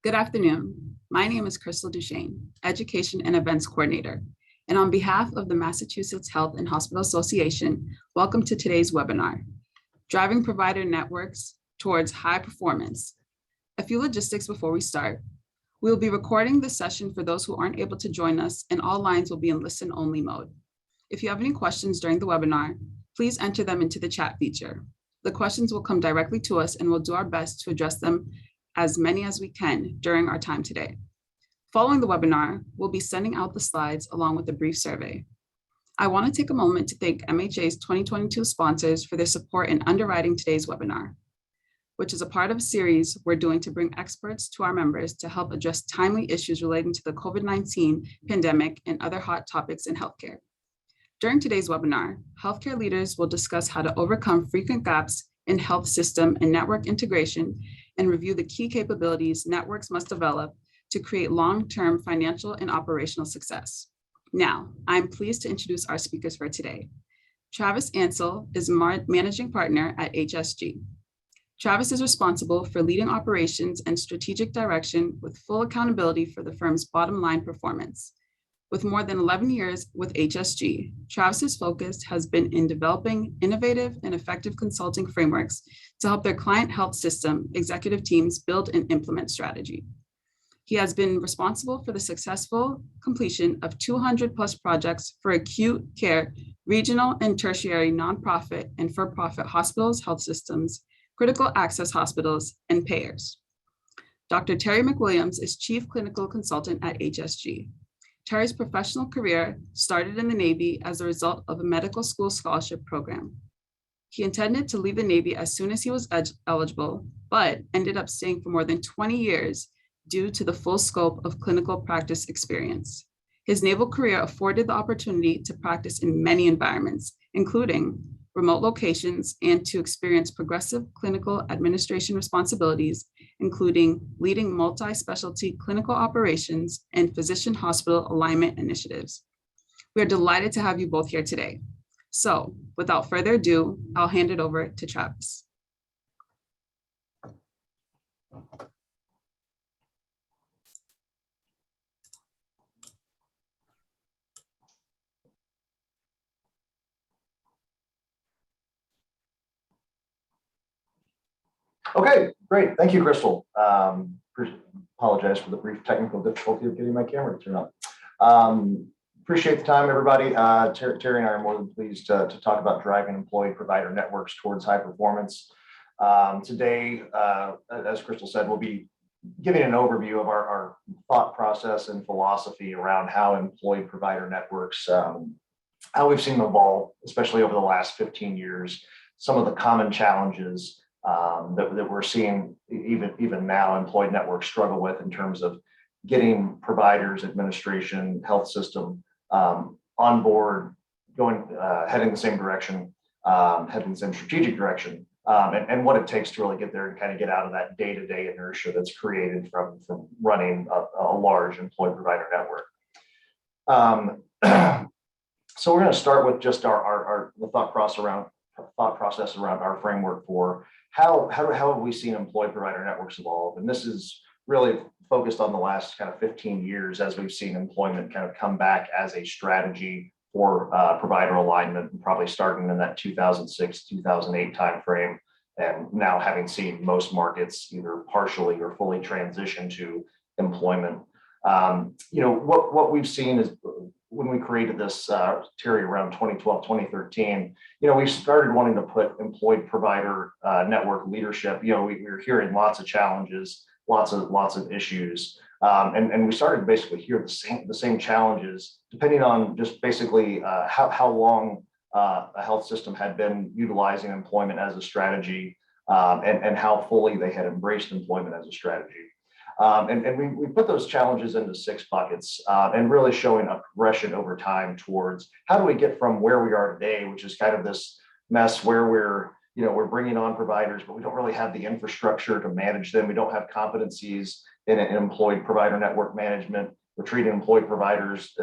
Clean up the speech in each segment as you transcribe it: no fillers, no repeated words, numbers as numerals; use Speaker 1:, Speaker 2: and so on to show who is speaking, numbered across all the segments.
Speaker 1: Good afternoon. My name is Crystal Duchesne, Education and Events Coordinator. And on behalf of the Massachusetts Health and Hospital Association, welcome to today's webinar, Driving Provider Networks Towards High Performance. A few logistics before we start. We will be recording this session for those who aren't able to join us, and all lines will be in listen-only mode. If you have any questions during the webinar, please enter them into the chat feature. The questions will come directly to us and we'll do our best to address them as many as we can during our time today. Following the webinar, we'll be sending out the slides along with a brief survey. I want to take a moment to thank MHA's 2022 sponsors for their support in underwriting today's webinar, which is a part of a series we're doing to bring experts to our members to help address timely issues relating to the COVID-19 pandemic and other hot topics in healthcare. During today's webinar, healthcare leaders will discuss how to overcome frequent gaps in health system and network integration and review the key capabilities networks must develop to create long-term financial and operational success. Now, I'm pleased to introduce our speakers for today. Travis Ansel is Managing Partner at HSG. Travis is responsible for leading operations and strategic direction with full accountability for the firm's bottom line performance. With more than 11 years with HSG, Travis's focus has been in developing innovative and effective consulting frameworks to help their client health system executive teams build and implement strategy. He has been responsible for the successful completion of 200 plus projects for acute care, regional and tertiary nonprofit and for-profit hospitals, health systems, critical access hospitals, and payers. Dr. Terry McWilliams is Chief Clinical Consultant at HSG. Terry's professional career started in the Navy as a result of a medical school scholarship program. He intended to leave the Navy as soon as he was eligible, but ended up staying for more than 20 years due to the full scope of clinical practice experience. His naval career afforded the opportunity to practice in many environments, including remote locations, and to experience progressive clinical administration responsibilities, including leading multi-specialty clinical operations and physician hospital alignment initiatives. We are delighted to have you both here today. So without further ado, I'll hand it over to Travis.
Speaker 2: Okay, great. Thank you, Crystal. Apologize for the brief technical difficulty of getting my camera to turn on. Appreciate the time, everybody. Terry and I are more than pleased to talk about driving employee provider networks towards high performance. Today, as Crystal said, we'll be giving an overview of our thought process and philosophy around how employee provider networks, how we've seen them evolve, especially over the last 15 years, some of the common challenges that we're seeing even now employed networks struggle with in terms of getting providers, administration, health system on board, heading the same direction, heading the same strategic direction, and what it takes to really get there and kind of get out of that day-to-day inertia that's created from running a large employed provider network. So we're going to start with just the thought process around our framework for how have we seen employed provider networks evolve? And this is really focused on the last kind of 15 years as we've seen employment kind of come back as a strategy for provider alignment, and probably starting in that 2006, 2008 timeframe, and now having seen most markets either partially or fully transition to employment. What we've seen is when we created this, Terry, around 2012, 2013, we started wanting to put employed provider network leadership. We were hearing lots of challenges, lots of issues, and we started to basically hear the same challenges, depending on just basically how long a health system had been utilizing employment as a strategy, and how fully they had embraced employment as a strategy. And we put those challenges into 6 buckets, and really showing a progression over time towards how do we get from where we are today, which is kind of this mess where we're bringing on providers, but we don't really have the infrastructure to manage them. We don't have competencies in employed provider network management. We're treating employed providers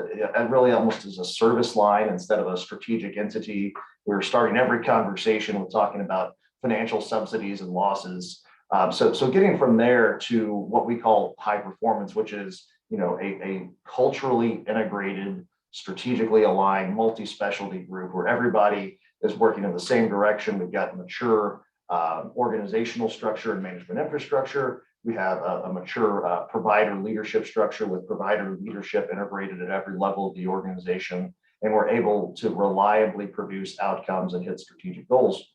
Speaker 2: really almost as a service line instead of a strategic entity. We're starting every conversation with talking about financial subsidies and losses. So getting from there to what we call high performance, which is, a culturally integrated, strategically aligned, multi-specialty group where everybody is working in the same direction. We've got mature organizational structure and management infrastructure. We have a mature provider leadership structure with provider leadership integrated at every level of the organization, and we're able to reliably produce outcomes and hit strategic goals.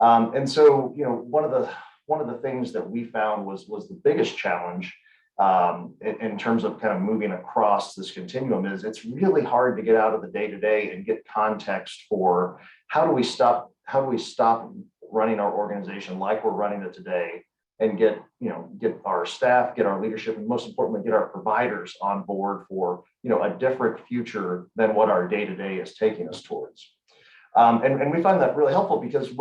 Speaker 2: And so, one of the things that we found was the biggest challenge in terms of kind of moving across this continuum is it's really hard to get out of the day-to-day and get context for how do we stop running our organization like we're running it today and get our staff, get our leadership, and most importantly, get our providers on board for, a different future than what our day-to-day is taking us towards. And we find that really helpful because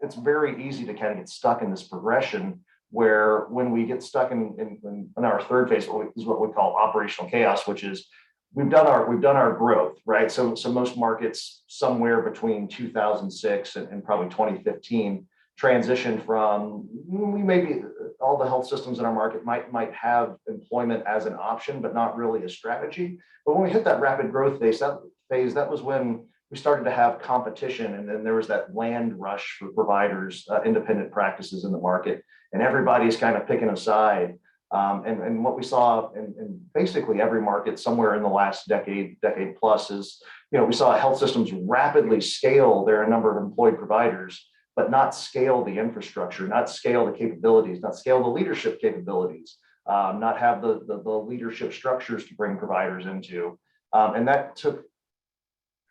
Speaker 2: it's very easy to kind of get stuck in this progression where when we get stuck in our third phase is what we call operational chaos, which is we've done our growth, right? So most markets somewhere between 2006 and probably 2015 transitioned from maybe all the health systems in our market might have employment as an option, but not really a strategy. But when we hit that rapid growth phase, that was when we started to have competition, and then there was that land rush for providers, independent practices in the market, and everybody's kind of picking a side. And what we saw in basically every market somewhere in the last decade plus is, we saw health systems rapidly scale their number of employed providers, but not scale the infrastructure, not scale the capabilities, not scale the leadership capabilities, not have the leadership structures to bring providers into. And that took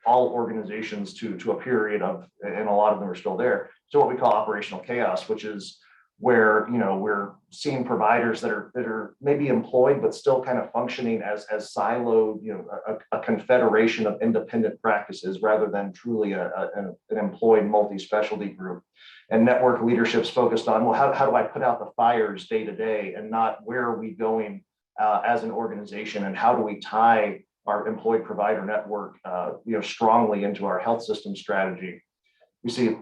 Speaker 2: all organizations to a period of, and a lot of them are still there, so what we call operational chaos, which is where we're seeing providers that are maybe employed but still kind of functioning as siloed, a confederation of independent practices rather than truly an employed multi-specialty group. And network leadership's focused on, well, how do I put out the fires day to day, and not where are we going as an organization, and how do we tie our employed provider network strongly into our health system strategy. We see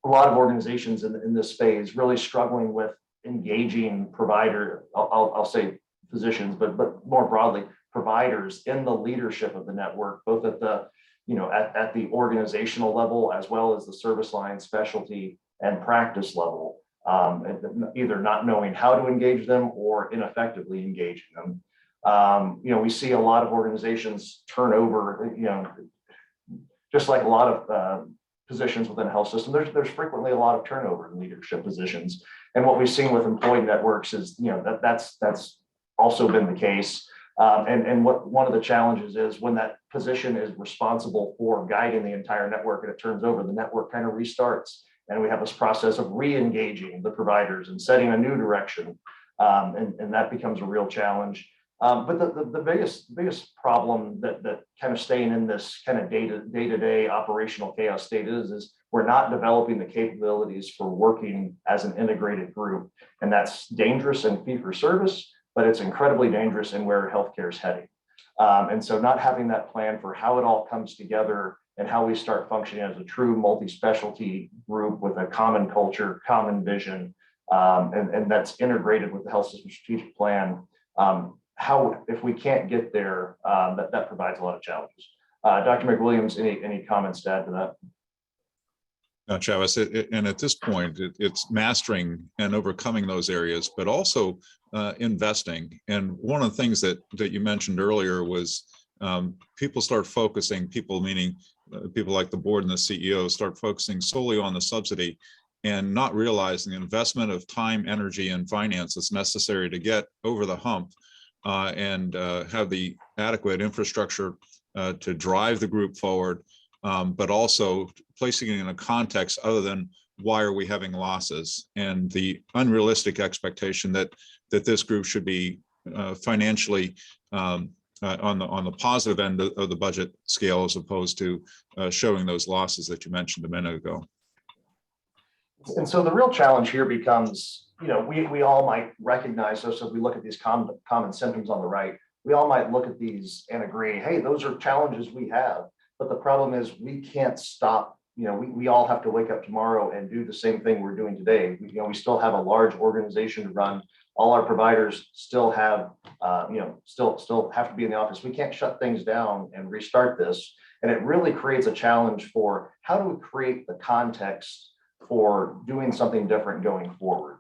Speaker 2: a lot of organizations in this phase really struggling with engaging provider, I'll say physicians, but more broadly, providers in the leadership of the network, both at the, at the organizational level, as well as the service line, specialty, and practice level, either not knowing how to engage them or ineffectively engaging them. We see a lot of organizations turn over, just like a lot of positions within a health system, there's frequently a lot of turnover in leadership positions. And what we've seen with employed networks is, that's also been the case. And what one of the challenges is when that position is responsible for guiding the entire network and it turns over, the network kind of restarts. And we have this process of re-engaging the providers and setting a new direction. And that becomes a real challenge. But the biggest problem that kind of staying in this kind of day-to-day operational chaos state is we're not developing the capabilities for working as an integrated group. And that's dangerous in fee-for-service, but it's incredibly dangerous in where healthcare is heading. And so not having that plan for how it all comes together and how we start functioning as a true multi-specialty group with a common culture, common vision, and that's integrated with the health system strategic plan. If we can't get there, that provides a lot of challenges. Dr. McWilliams, any comments to add to that?
Speaker 3: No, Travis, and at this point, it's mastering and overcoming those areas, but also investing. And one of the things that you mentioned earlier was people start focusing, people meaning people like the board and the CEO start focusing solely on the subsidy and not realizing the investment of time, energy, and finance that's necessary to get over the hump and have the adequate infrastructure to drive the group forward, but also placing it in a context other than why are we having losses, and the unrealistic expectation that this group should be financially on the positive end of the budget scale, as opposed to showing those losses that you mentioned a minute ago.
Speaker 2: And so the real challenge here becomes, we all might recognize those as we look at these common symptoms on the right. We all might look at these and agree, hey, those are challenges we have. But the problem is we can't stop we all have to wake up tomorrow and do the same thing we're doing today. We still have a large organization to run. All our providers still have, still have to be in the office. We can't shut things down and restart this. And it really creates a challenge for how do we create the context for doing something different going forward.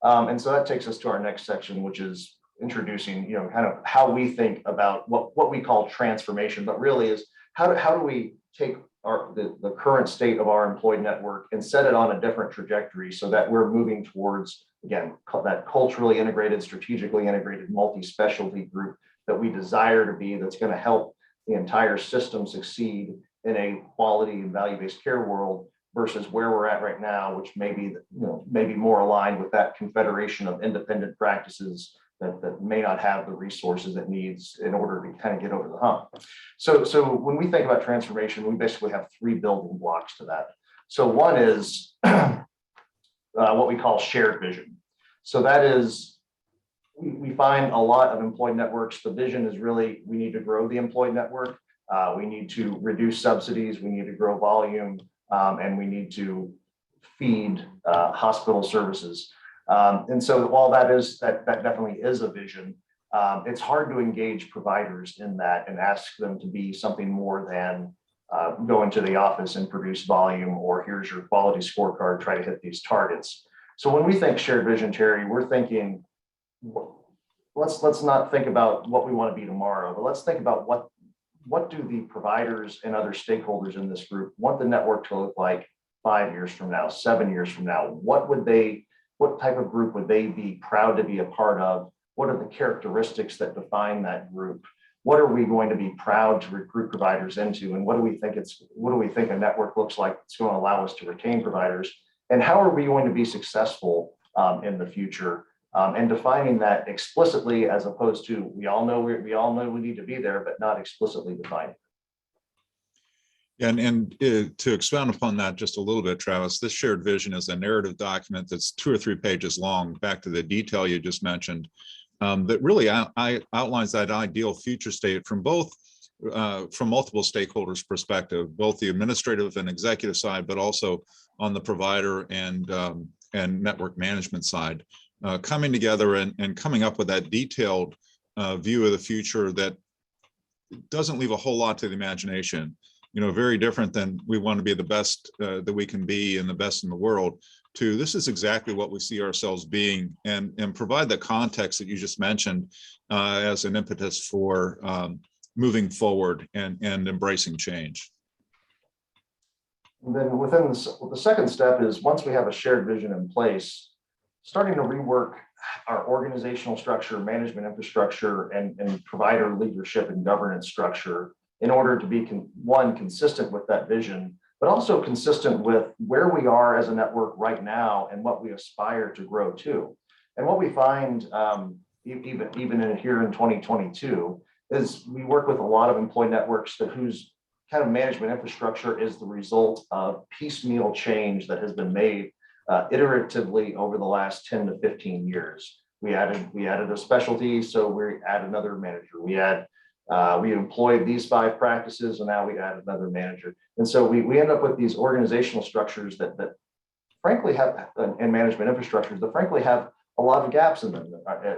Speaker 2: And so that takes us to our next section, which is introducing, kind of how we think about what we call transformation, but really is how do we take the current state of our employed network and set it on a different trajectory so that we're moving towards, again, that culturally integrated, strategically integrated, multi-specialty group that we desire to be, that's going to help the entire system succeed in a quality and value-based care world versus where we're at right now, which may be, maybe more aligned with that confederation of independent practices that may not have the resources it needs in order to kind of get over the hump. So when we think about transformation, we basically have three building blocks to that. So one is what we call shared vision. So that is, we find a lot of employed networks. The vision is really, we need to grow the employed network. We need to reduce subsidies. We need to grow volume, and we need to feed hospital services. And so while that definitely is a vision, it's hard to engage providers in that and ask them to be something more than go into the office and produce volume, or here's your quality scorecard, try to hit these targets. So when we think shared vision, Terry, we're thinking, let's not think about what we want to be tomorrow, but let's think about what do the providers and other stakeholders in this group want the network to look like 5 years from now, 7 years from now? What type of group would they be proud to be a part of? What are the characteristics that define that group? What are we going to be proud to recruit providers into? And what do we think a network looks like that's going to allow us to retain providers? And how are we going to be successful in the future? And defining that explicitly, as opposed to we all know we need to be there, but not explicitly defined.
Speaker 3: And to expound upon that just a little bit, Travis, this shared vision is a narrative document that's 2 or 3 pages long, back to the detail you just mentioned, that really outlines that ideal future state from multiple stakeholders' perspective, both the administrative and executive side, but also on the provider and network management side, coming together and coming up with that detailed view of the future that doesn't leave a whole lot to the imagination. Very different than we want to be the best that we can be and the best in the world, to this is exactly what we see ourselves being, and provide the context that you just mentioned as an impetus for moving forward and embracing change.
Speaker 2: And then within the second step is, once we have a shared vision in place, starting to rework our organizational structure, management infrastructure, and provider leadership and governance structure in order to be consistent with that vision, but also consistent with where we are as a network right now and what we aspire to grow to. And what we find, even here in 2022, is we work with a lot of employed networks whose kind of management infrastructure is the result of piecemeal change that has been made iteratively over the last 10 to 15 years. We added a specialty, so we add another manager. We employed these 5 practices, and now we add another manager. And so we end up with these organizational structures that frankly have, and management infrastructures that frankly have a lot of gaps in them.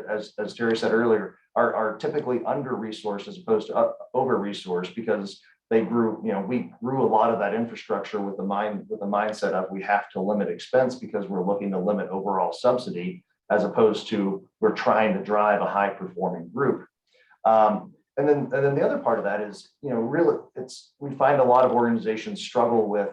Speaker 2: As Terry said earlier, are typically under-resourced as opposed to over-resourced, because we grew a lot of that infrastructure with the mindset of we have to limit expense because we're looking to limit overall subsidy, as opposed to we're trying to drive a high-performing group. And then the other part of that is, really, we find a lot of organizations struggle with,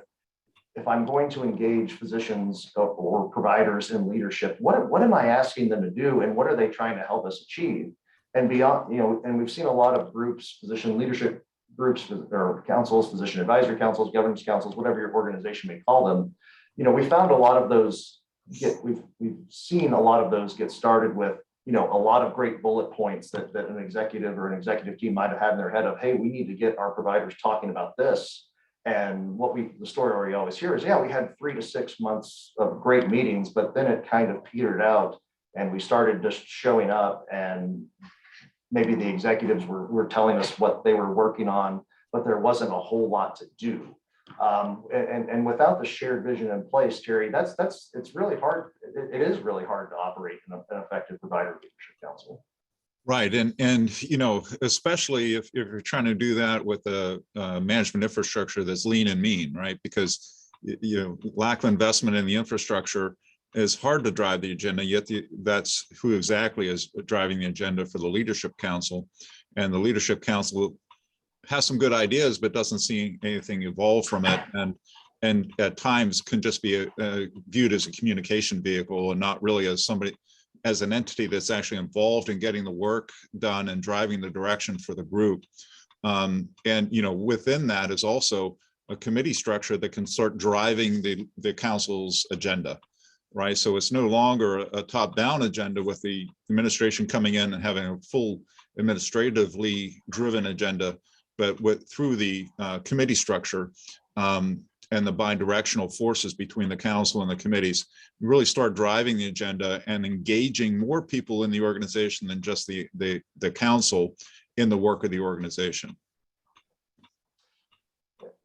Speaker 2: if I'm going to engage physicians or providers in leadership, what am I asking them to do, and what are they trying to help us achieve? And beyond, and we've seen a lot of groups, physician leadership groups or councils, physician advisory councils, governance councils, whatever your organization may call them. We found a lot of those we've seen a lot of those get started with, a lot of great bullet points that an executive or an executive team might have had in their head of, hey, we need to get our providers talking about this. And the story we always hear is, yeah, we had 3 to 6 months of great meetings, but then it kind of petered out, and we started just showing up, and maybe the executives were telling us what they were working on, but there wasn't a whole lot to do. And without the shared vision in place, Terry, it's really hard. It is really hard to operate an effective provider leadership council.
Speaker 3: Right, and you know, especially if you're trying to do that with a management infrastructure that's lean and mean, right? Because you know, lack of investment in the infrastructure is hard to drive the agenda. Yet that's who exactly is driving the agenda for the leadership council, and the leadership council has some good ideas, but doesn't see anything evolve from it, and at times can just be viewed as a communication vehicle and not really as somebody, as an entity that's actually involved in getting the work done and driving the direction for the group. And you know, within that is also a committee structure that can start driving the council's agenda, right? So it's no longer a top-down agenda with the administration coming in and having a full administratively driven agenda, but through the committee structure and the bi-directional forces between the council and the committees, really start driving the agenda and engaging more people in the organization than just the council in the work of the organization.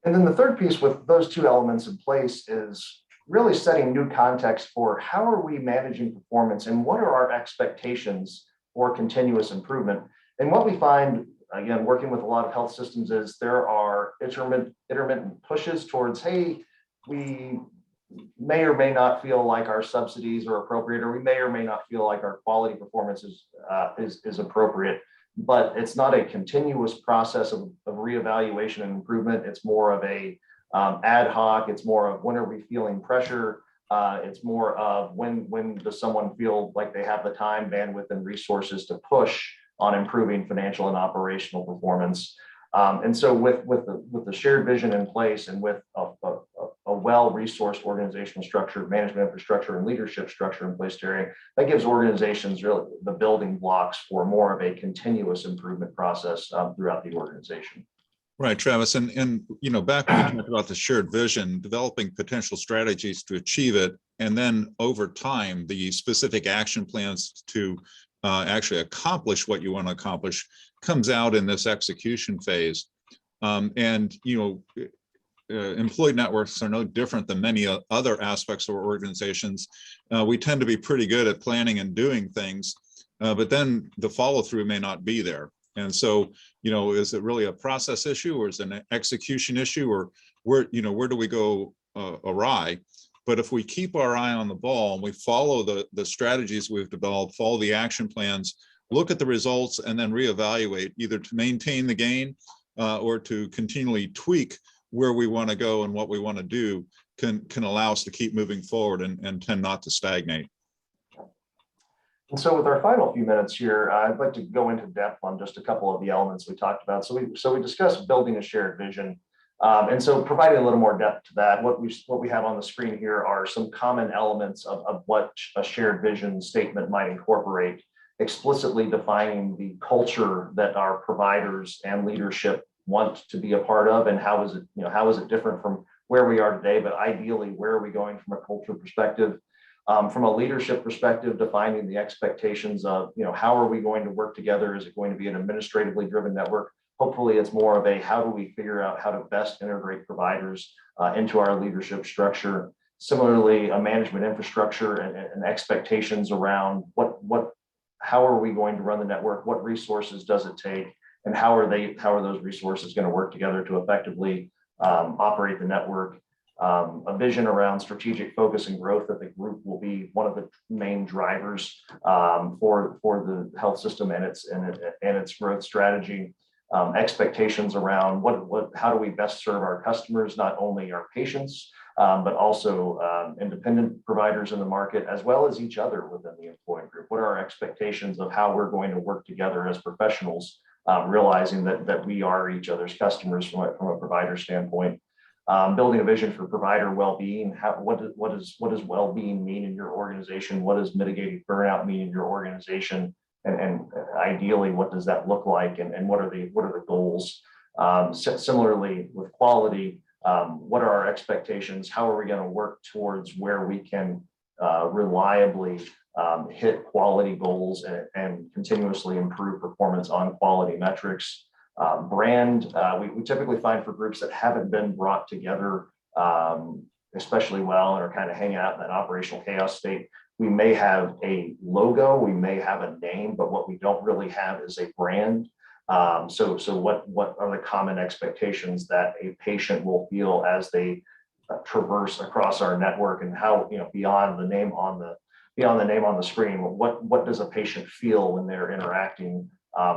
Speaker 2: And then the third piece with those two elements in place is really setting new context for how are we managing performance and what are our expectations for continuous improvement. And what we find, again, working with a lot of health systems, is there are intermittent pushes towards, hey, we may or may not feel like our subsidies are appropriate, or we may or may not feel like our quality performance is appropriate. But it's not a continuous process of reevaluation and improvement. It's more of a ad hoc. It's more of when are we feeling pressure. It's more of when does someone feel like they have the time, bandwidth, and resources to push on improving financial and operational performance. And so with the shared vision in place, and with a well-resourced organizational structure, management infrastructure, and leadership structure in place, Terry, that gives organizations really the building blocks for more of a continuous improvement process throughout the organization.
Speaker 3: Right, Travis, and you know, back when you talked about the shared vision, developing potential strategies to achieve it, and then over time, the specific action plans to actually accomplish what you want to accomplish comes out in this execution phase. And you know, employee networks are no different than many other aspects of our organizations. We tend to be pretty good at planning and doing things, but then the follow through may not be there. And so, you know, is it really a process issue, or is it an execution issue, or where do we go awry? But if we keep our eye on the ball and we follow the strategies we've developed, follow the action plans, look at the results, and then reevaluate, either to maintain the gain or to continually tweak where we want to go and what we want to do, can allow us to keep moving forward and tend not to stagnate.
Speaker 2: And so with our final few minutes here, I'd like to go into depth on just a couple of the elements we talked about. So we discussed building a shared vision. And so providing a little more depth to that, what we have on the screen here are some common elements of what a shared vision statement might incorporate, explicitly defining the culture that our providers and leadership want to be a part of, and how is it different from where we are today, but ideally, where are we going from a culture perspective? From a leadership perspective, defining the expectations of, how are we going to work together? Is it going to be an administratively driven network? Hopefully it's more of a, how do we figure out how to best integrate providers into our leadership structure? Similarly, a management infrastructure and expectations around how are we going to run the network? What resources does it take? And how are those resources going to work together to effectively operate the network? A vision around strategic focus and growth, that the group will be one of the main drivers for the health system and its growth strategy. Expectations around how do we best serve our customers, not only our patients, but also independent providers in the market, as well as each other within the employee group. What are our expectations of how we're going to work together as professionals, realizing that we are each other's customers from a provider standpoint. Building a vision for provider well-being. What does well-being mean in your organization? What does mitigating burnout mean in your organization? And ideally, what does that look like? And what are the goals? Similarly, with quality, what are our expectations? How are we going to work towards where we can reliably hit quality goals and continuously improve performance on quality metrics? Brand, we typically find for groups that haven't been brought together especially well and are kind of hanging out in that operational chaos state, we may have a logo, we may have a name, but what we don't really have is a brand. So what are the common expectations that a patient will feel as they traverse across our network, and how, beyond the name on the screen, what does a patient feel when they're interacting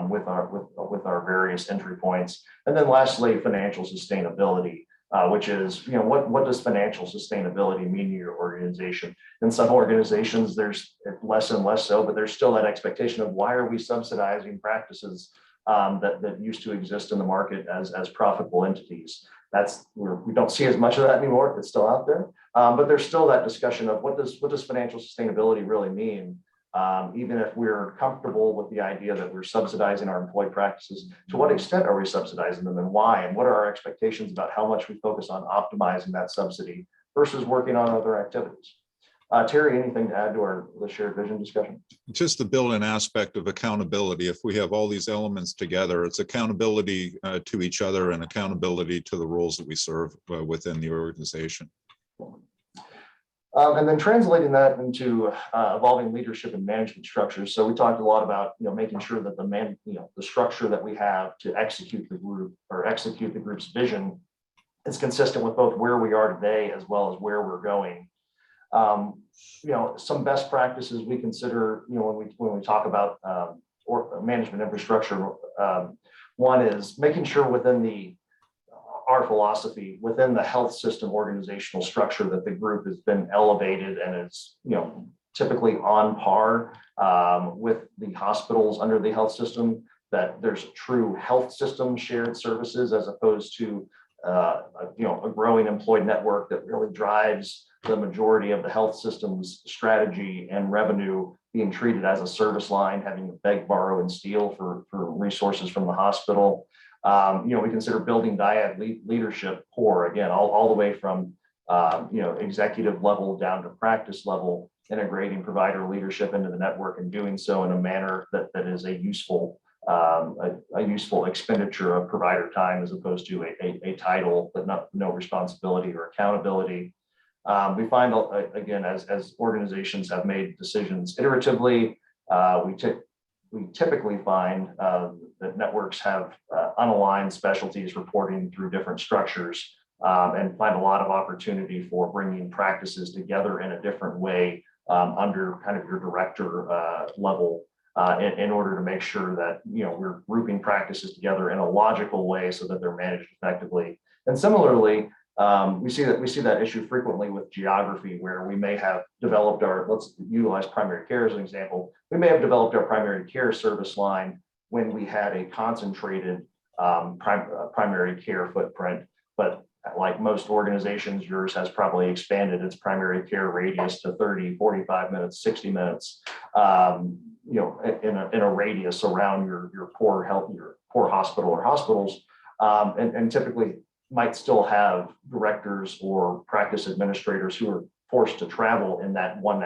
Speaker 2: with our various entry points? And then lastly, financial sustainability, which is, what does financial sustainability mean to your organization? In some organizations, there's less and less so, but there's still that expectation of, why are we subsidizing practices that used to exist in the market as profitable entities? We don't see as much of that anymore. It's still out there, but there's still that discussion of what does financial sustainability really mean? Even if we're comfortable with the idea that we're subsidizing our employee practices, to what extent are we subsidizing them, and why? And what are our expectations about how much we focus on optimizing that subsidy versus working on other activities? Terry, anything to add to the shared vision discussion?
Speaker 3: Just the built-in aspect of accountability. If we have all these elements together, it's accountability to each other and accountability to the roles that we serve within the organization.
Speaker 2: And then translating that into evolving leadership and management structures. So we talked a lot about making sure that the structure that we have to execute the group's vision is consistent with both where we are today as well as where we're going. Some best practices we consider, when we talk about management infrastructure. One is making sure within our philosophy, within the health system organizational structure, that the group has been elevated and is, typically on par with the hospitals under the health system, that there's true health system shared services, as opposed to a growing employed network that really drives the majority of the health system's strategy and revenue being treated as a service line, having to beg, borrow, and steal for resources from the hospital. We consider building dyad leadership core, again, all the way from executive level down to practice level, integrating provider leadership into the network and doing so in a manner that is a useful expenditure of provider time, as opposed to a title but no responsibility or accountability. We find, again, as organizations have made decisions iteratively, we typically find that networks have unaligned specialties reporting through different structures, and find a lot of opportunity for bringing practices together in a different way under kind of your director level, in order to make sure that we're grouping practices together in a logical way so that they're managed effectively. And similarly, we see that issue frequently with geography, where we may have developed let's utilize primary care as an example. We may have developed our primary care service line when we had a concentrated primary care footprint, but like most organizations, yours has probably expanded its primary care radius to 30, 45 minutes, 60 minutes, in a radius around your core hospital or hospitals, and typically might still have directors or practice administrators who are forced to travel in that 1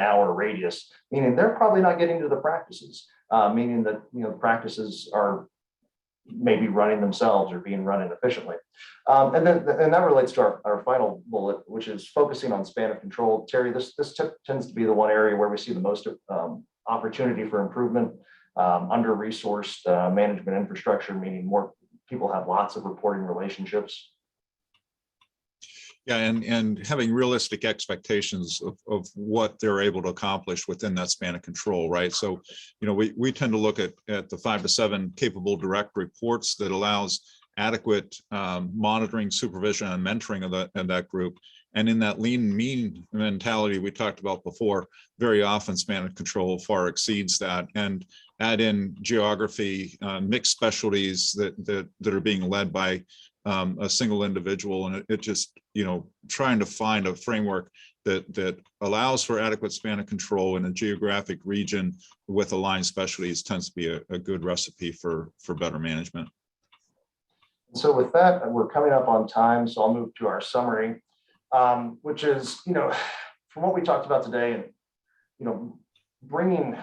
Speaker 2: hour radius, meaning they're probably not getting to the practices, meaning that practices are maybe running themselves or being run inefficiently. And that relates to our final bullet, which is focusing on span of control. Terry, this tends to be the one area where we see the most opportunity for improvement. Under-resourced management infrastructure, meaning more people have lots of reporting relationships.
Speaker 3: Yeah, and having realistic expectations of what they're able to accomplish within that span of control, right? So, we tend to look at the 5 to 7 capable direct reports that allows adequate monitoring, supervision, and mentoring of that group. And in that lean and mean mentality we talked about before, very often span of control far exceeds that. And add in geography, mixed specialties that are being led by a single individual, and it just trying to find a framework that allows for adequate span of control in a geographic region with aligned specialties tends to be a good recipe for better management.
Speaker 2: So with that, we're coming up on time, so I'll move to our summary, which is, from what we talked about today, and bringing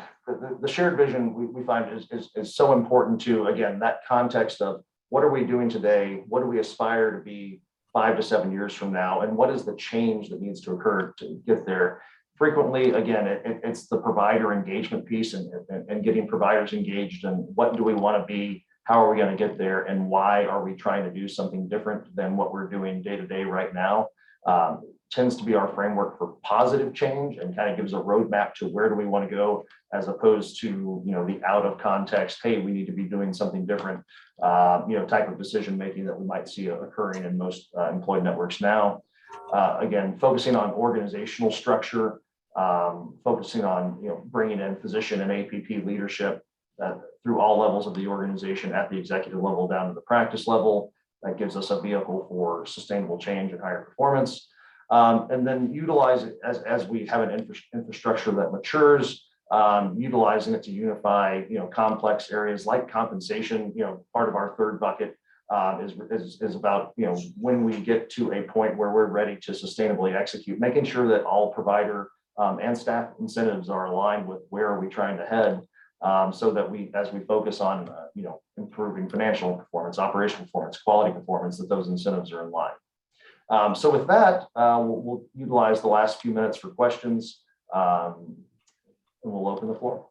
Speaker 2: the shared vision we find is so important to, again, that context of what are we doing today? What do we aspire to be 5 to 7 years from now? And what is the change that needs to occur to get there? Frequently, again, it's the provider engagement piece and getting providers engaged and what do we want to be? How are we going to get there? And why are we trying to do something different than what we're doing day to day right now? Tends to be our framework for positive change and kind of gives a roadmap to where do we want to go, as opposed to, the out of context, hey, we need to be doing something different, type of decision making that we might see occurring in most employed networks now. Again, focusing on organizational structure, focusing on bringing in physician and APP leadership through all levels of the organization, at the executive level down to the practice level. That gives us a vehicle for sustainable change and higher performance. And then utilize it as we have an infrastructure that matures, utilizing it to unify, complex areas like compensation. Part of our third bucket is about, when we get to a point where we're ready to sustainably execute, making sure that all provider and staff incentives are aligned with where are we trying to head, so that as we focus on, improving financial performance, operational performance, quality performance, that those incentives are in line. So with that, we'll utilize the last few minutes for questions, and we'll open the floor.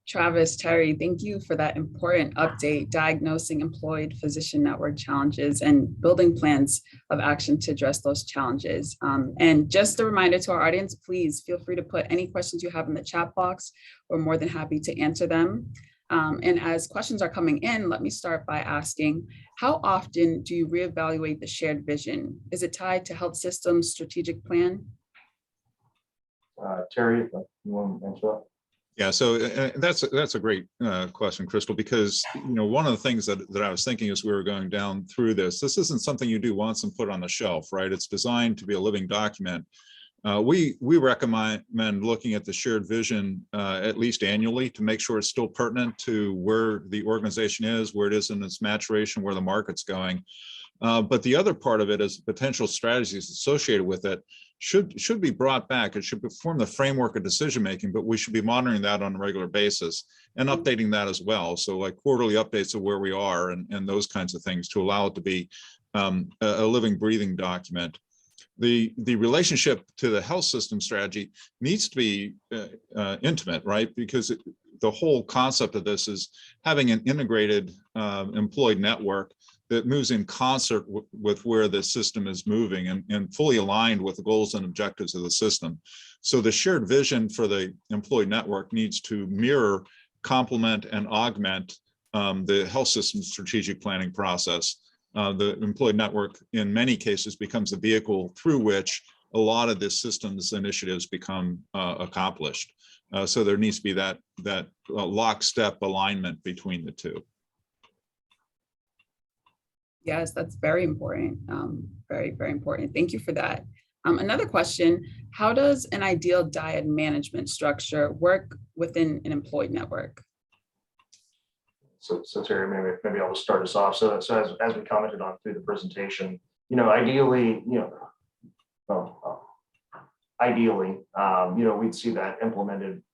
Speaker 1: Travis, Terry, thank you for that important update, diagnosing employed physician network challenges and building plans of action to address those challenges. And just a reminder to our audience, please feel free to put any questions you have in the chat box. We're more than happy to answer them. And as questions are coming in, let me start by asking, how often do you reevaluate the shared vision? Is it tied to health systems strategic plan?
Speaker 2: Terry, if you want to answer that.
Speaker 3: Yeah, so that's a great question, Crystal, because one of the things that I was thinking as we were going down through this isn't something you do once and put on the shelf, right? It's designed to be a living document. We recommend looking at the shared vision at least annually to make sure it's still pertinent to where the organization is, where it is in its maturation, where the market's going. But the other part of it is potential strategies associated with it should be brought back. It should form the framework of decision making, but we should be monitoring that on a regular basis and updating that as well. So like quarterly updates of where we are and those kinds of things to allow it to be a living, breathing document. The relationship to the health system strategy needs to be intimate, right? Because the whole concept of this is having an integrated employed network that moves in concert with where the system is moving and fully aligned with the goals and objectives of the system. So the shared vision for the employee network needs to mirror, complement, and augment the health system strategic planning process. The employee network in many cases becomes the vehicle through which a lot of the systems initiatives become accomplished. So there needs to be that lockstep alignment between the two.
Speaker 1: Yes, that's very important. Very, very important. Thank you for that. Another question, how does an ideal dyad management structure work within an employed network?
Speaker 2: So Terry, maybe I'll just start us off. So as we commented on through the presentation, ideally, we'd see that implemented,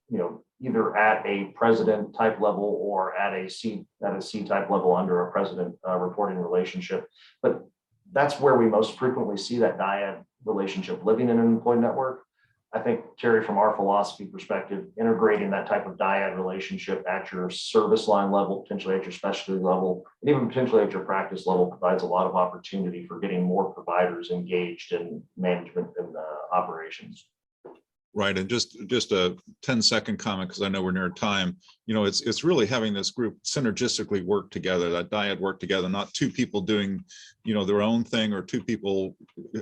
Speaker 2: either at a president type level or at a C type level under a president reporting relationship. But that's where we most frequently see that dyad relationship living in an employed network. I think, Terry, from our philosophy perspective, integrating that type of dyad relationship at your service line level, potentially at your specialty level, and even potentially at your practice level provides a lot of opportunity for getting more providers engaged in management and operations.
Speaker 3: Right, and just a 10-second comment, because I know we're near time. It's really having this group synergistically work together, that dyad work together, not two people doing, their own thing or two people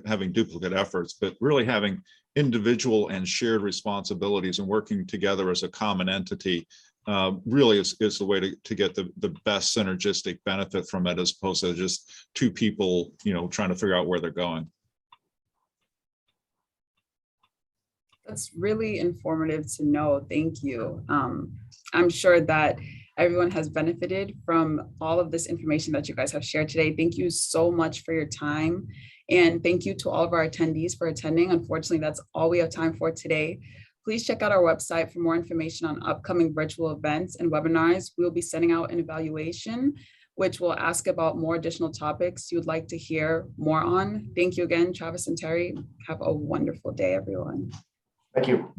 Speaker 3: having duplicate efforts, but really having individual and shared responsibilities and working together as a common entity. Really is the way to get the best synergistic benefit from it, as opposed to just two people, trying to figure out where they're going.
Speaker 1: That's really informative to know. Thank you. I'm sure that everyone has benefited from all of this information that you guys have shared today. Thank you so much for your time And thank you to all of our attendees for attending. Unfortunately, that's all we have time for today. Please check out our website for more information on upcoming virtual events and webinars. We'll be sending out an evaluation, which will ask about more additional topics you'd like to hear more on. Thank you again, Travis and Terry. Have a wonderful day, everyone.
Speaker 2: Thank you.